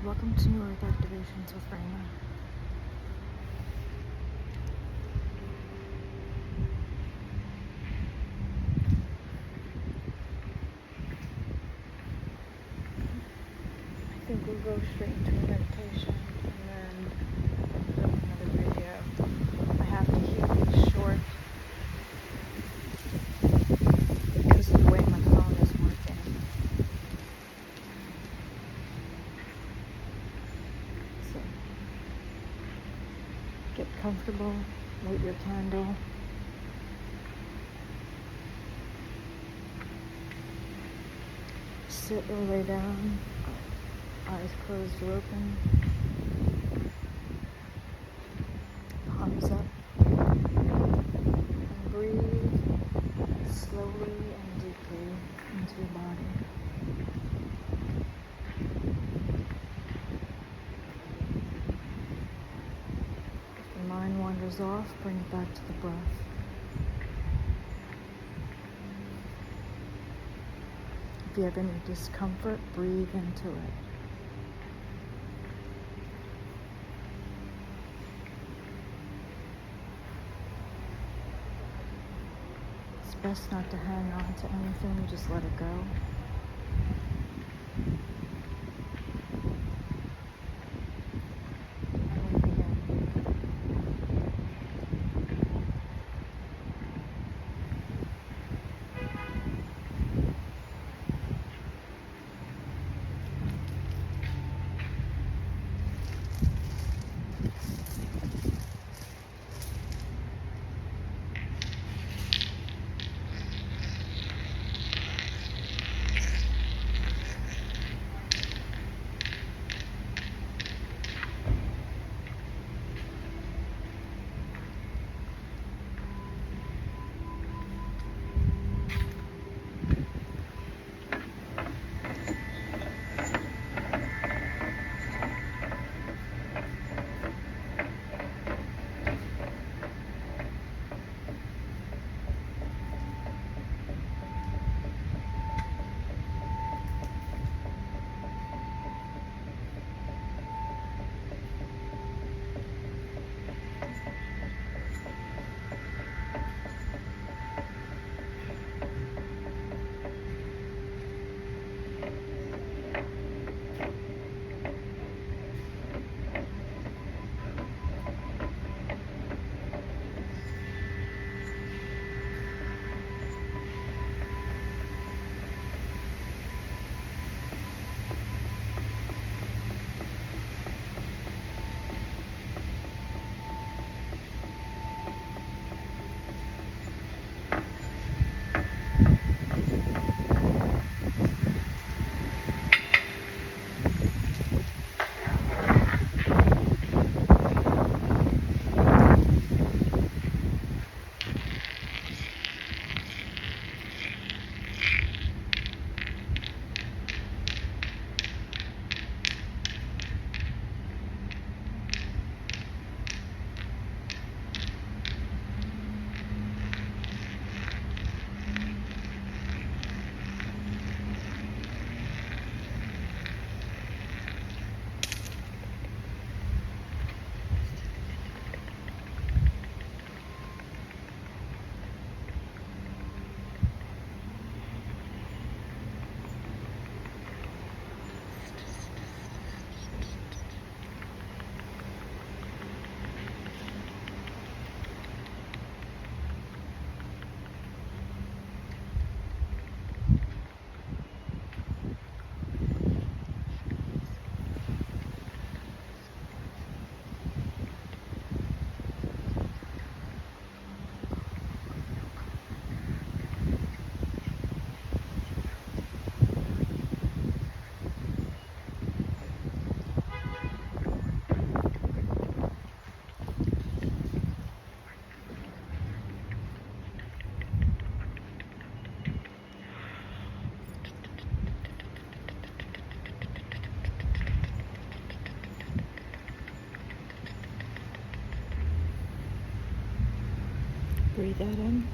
Welcome to New Earth Activations with Raina. I think we'll go straight into a meditation and then put up another video. I have to keep these short because of the way my phone is working. So get comfortable, light your candle. Sit or lay down, eyes closed or open, palms up, and breathe slowly and deeply into your body. If your mind wanders off, bring it back to the breath. If you have any discomfort, breathe into it. It's best not to hang on to anything, just let it go. And we begin. Breathe that in.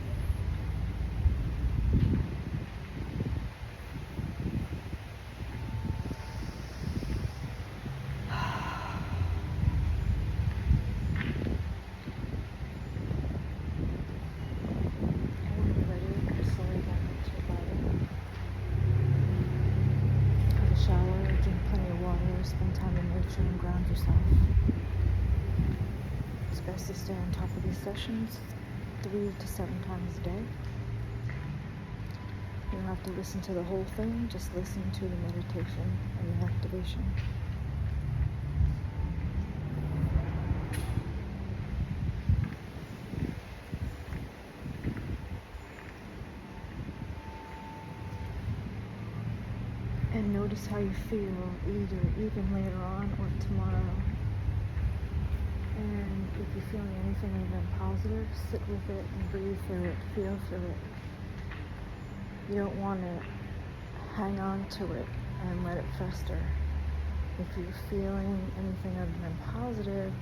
shower, drink plenty of water, spend time in nature, and ground yourself. It's best to stay on top of these sessions 3 to 7 times a day. You don't have to listen to the whole thing, just listen to the meditation and the activation. And notice how you feel even later on or tomorrow. And if you're feeling anything even positive, sit with it and breathe through it, feel through it. You don't want to hang on to it and let it fester. If you're feeling anything other than positive,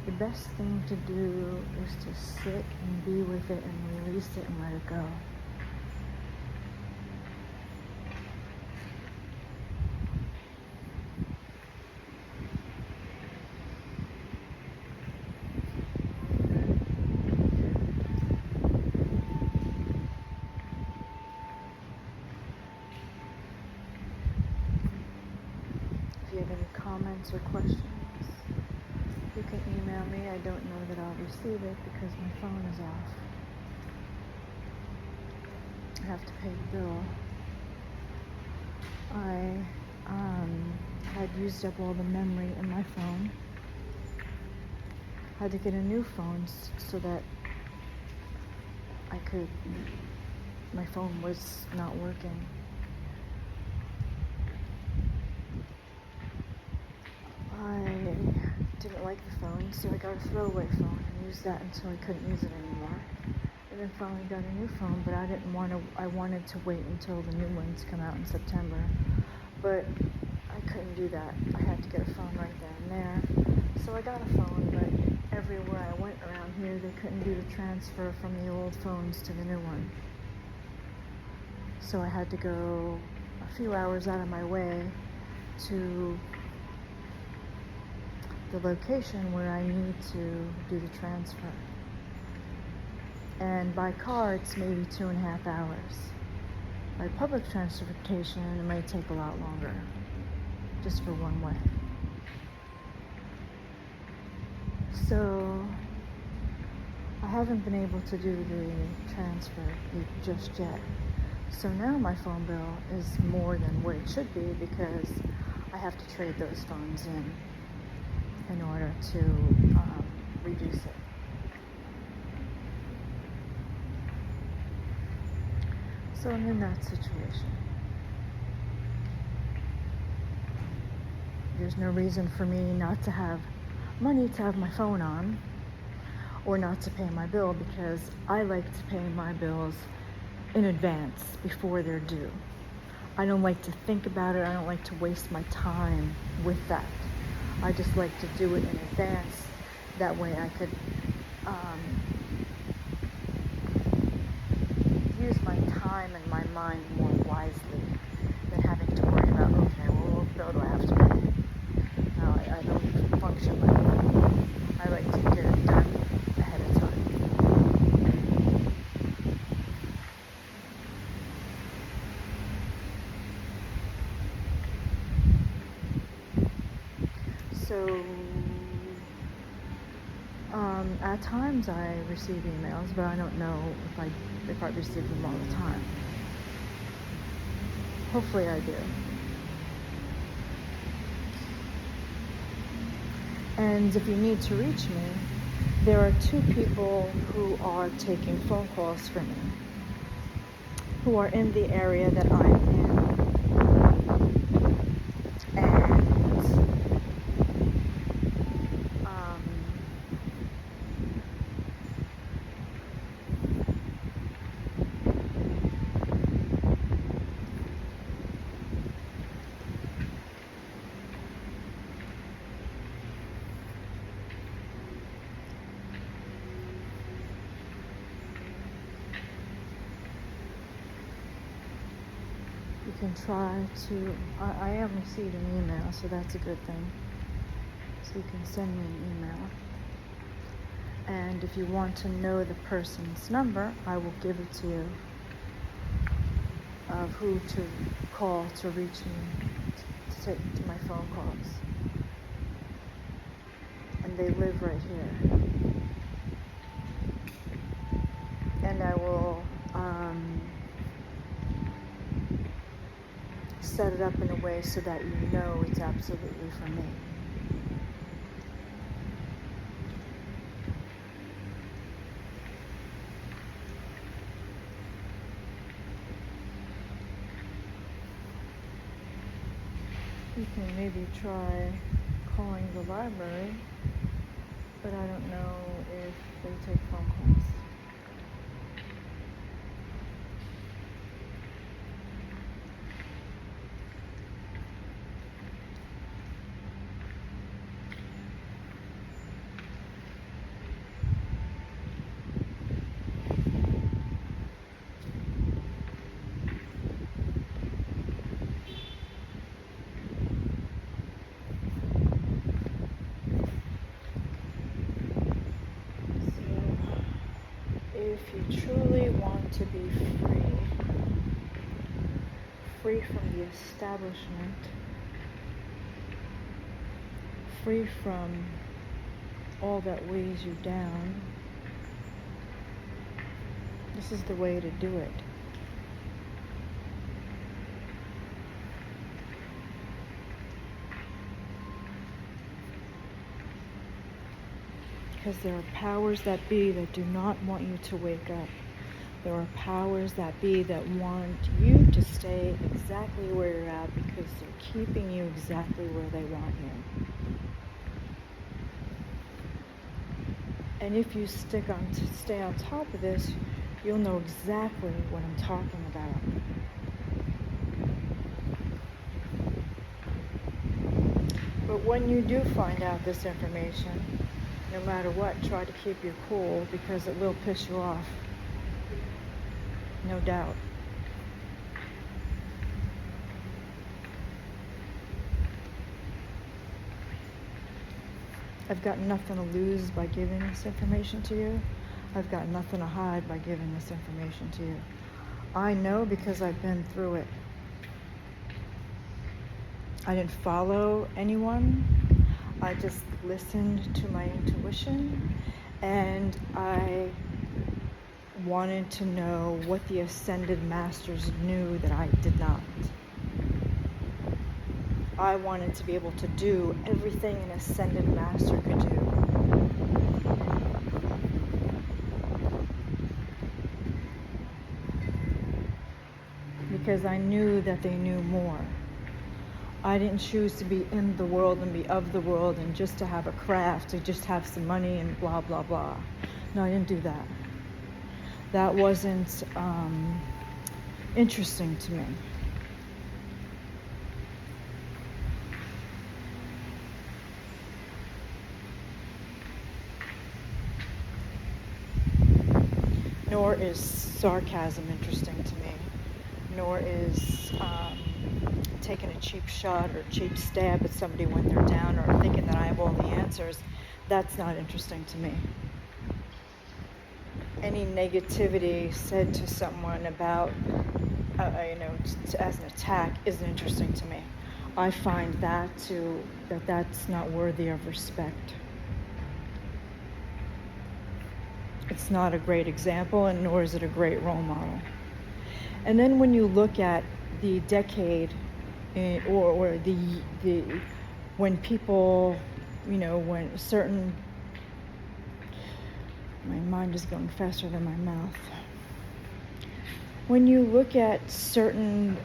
the best thing to do is to sit and be with it and release it and let it go. If you have any comments or questions, you can email me. I don't know that I'll receive it because my phone is off. I have to pay the bill. I had used up all the memory in my phone. I had to get a new phone so that my phone was not working. I didn't like the phone, so I got a throwaway phone and used that until I couldn't use it anymore. And then finally got a new phone, but I wanted to wait until the new ones come out in September. But I couldn't do that. I had to get a phone right then and there. So I got a phone, but everywhere I went around here, they couldn't do the transfer from the old phones to the new one. So I had to go a few hours out of my way to the location where I need to do the transfer. And by car, it's maybe 2.5 hours. By public transportation, it may take a lot longer, just for one way. So I haven't been able to do the transfer just yet. So now my phone bill is more than what it should be because I have to trade those phones in order to reduce it. So I'm in that situation. There's no reason for me not to have money to have my phone on or not to pay my bill because I like to pay my bills in advance before they're due. I don't like to think about it. I don't like to waste my time with that. I just like to do it in advance. That way I could use my time and my mind more wisely than having to worry about, okay, well, what bill do I have to pay? No, I don't function like that. I like to get it done ahead of time. So, at times I receive emails, but I don't know if I receive them all the time. Hopefully I do. And if you need to reach me, there are 2 people who are taking phone calls for me, who are in the area that I'm in. You can try to, I am receiving email, so that's a good thing. So you can send me an email. And if you want to know the person's number, I will give it to you of who to call to reach me, to my phone calls. And they live right here. And I will set it up in a way so that you know it's absolutely for me. You can maybe try calling the library, but I don't know if they take phone calls. If you truly want to be free from the establishment, free from all that weighs you down, this is the way to do it. Because there are powers that be that do not want you to wake up. There are powers that be that want you to stay exactly where you're at because they're keeping you exactly where they want you. And if you stay on top of this, you'll know exactly what I'm talking about. But when you do find out this information, no matter what, try to keep your cool because it will piss you off. No doubt. I've got nothing to lose by giving this information to you. I've got nothing to hide by giving this information to you. I know because I've been through it. I didn't follow anyone. I just listened to my intuition, and I wanted to know what the Ascended Masters knew that I did not. I wanted to be able to do everything an Ascended Master could do. Because I knew that they knew more. I didn't choose to be in the world and be of the world and just to have a craft, to just have some money and blah, blah, blah. No, I didn't do that. That wasn't interesting to me. Nor is sarcasm interesting to me. Nor is taking a cheap shot or cheap stab at somebody when they're down or thinking that I have all the answers. That's not interesting to me. Any negativity said to someone about, as an attack isn't interesting to me. I find that's not worthy of respect. It's not a great example, and nor is it a great role model. And then when you look at the decade, or the when people, when certain, my mind is going faster than my mouth. When you look at certain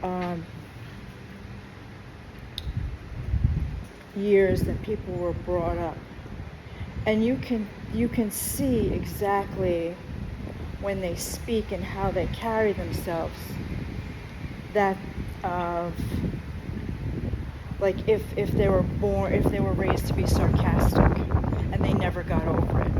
years that people were brought up, and you can see exactly when they speak and how they carry themselves, that like if they were raised to be sarcastic and they never got over it,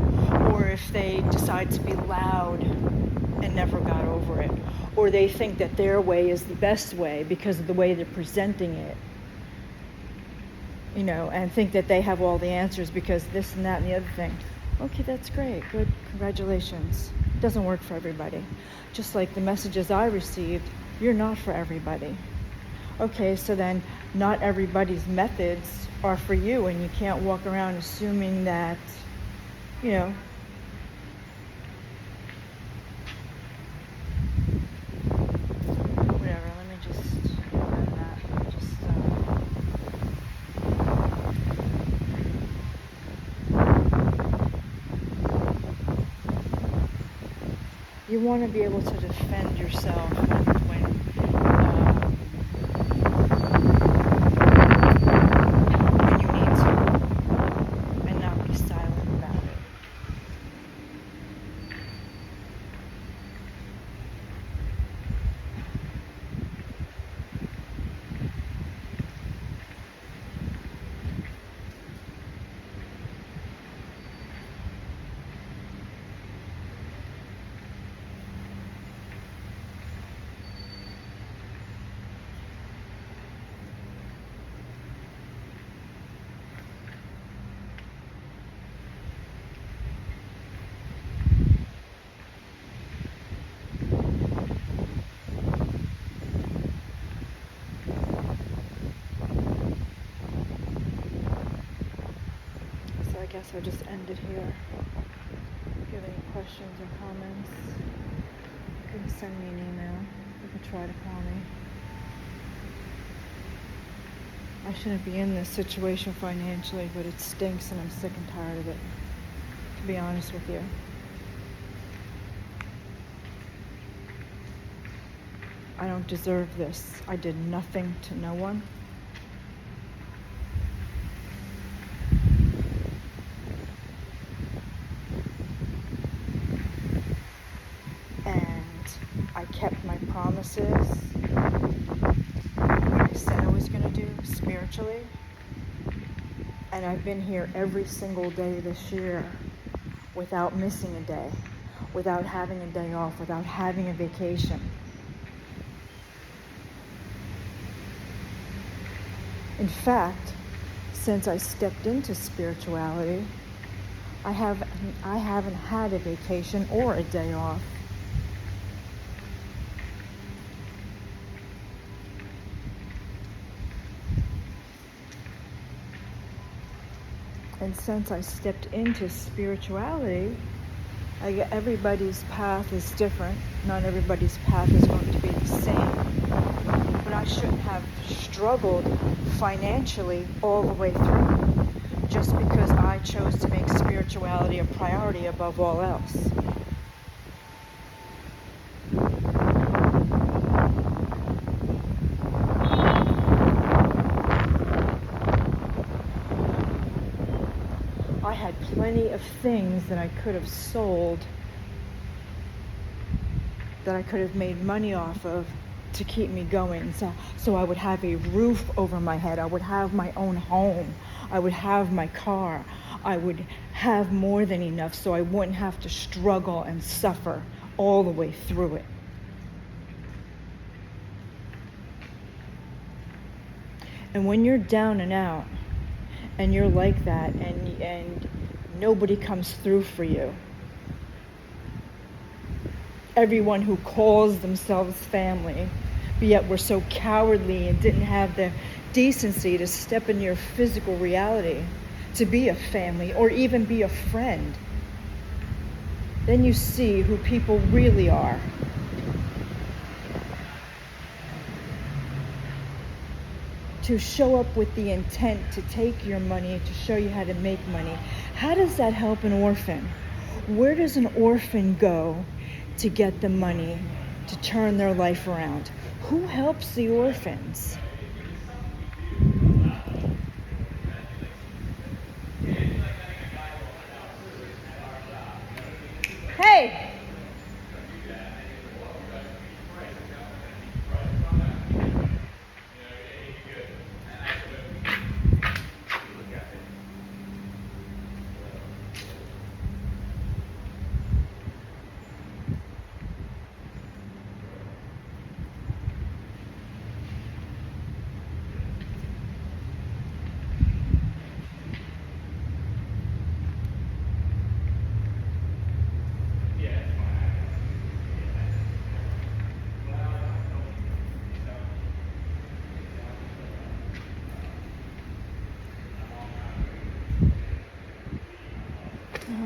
or if they decide to be loud and never got over it, or they think that their way is the best way because of the way they're presenting it, and think that they have all the answers because this and that and the other thing. Okay, that's great, good, congratulations. It doesn't work for everybody. Just like the messages I received, you're not for everybody. Okay, so then not everybody's methods are for you, and you can't walk around assuming that, you know, whatever. Let me just grab that. Let me just, you want to be able to defend yourself when you need to, and not be silent about it. So I guess I'll just end it here. If you have any questions or comments, you can send me an email. You can try to call me. I shouldn't be in this situation financially, but it stinks and I'm sick and tired of it, to be honest with you. I don't deserve this. I did nothing to no one. And I kept my promises, what I said I was going to do spiritually. And I've been here every single day this year without missing a day, without having a day off, without having a vacation. In fact, since I stepped into spirituality, I haven't had a vacation or a day off. And since I stepped into spirituality, everybody's path is different. Not everybody's path is going to be the same. But I shouldn't have struggled financially all the way through just because I chose to make spirituality a priority above all else. I had plenty of things that I could have sold, that I could have made money off of to keep me going. So I would have a roof over my head. I would have my own home. I would have my car. I would have more than enough so I wouldn't have to struggle and suffer all the way through it. And when you're down and out, and you're like that, and nobody comes through for you. Everyone who calls themselves family, but yet we're so cowardly and didn't have the decency to step in your physical reality, to be a family or even be a friend. Then you see who people really are. To show up with the intent to take your money, to show you how to make money. How does that help an orphan? Where does an orphan go to get the money to turn their life around? Who helps the orphans? Hey!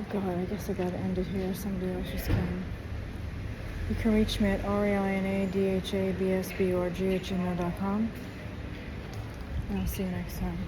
Oh God, I guess I gotta end it here. Somebody else just came. You can reach me at REINADHABSB or g@gmail.com. And I'll see you next time.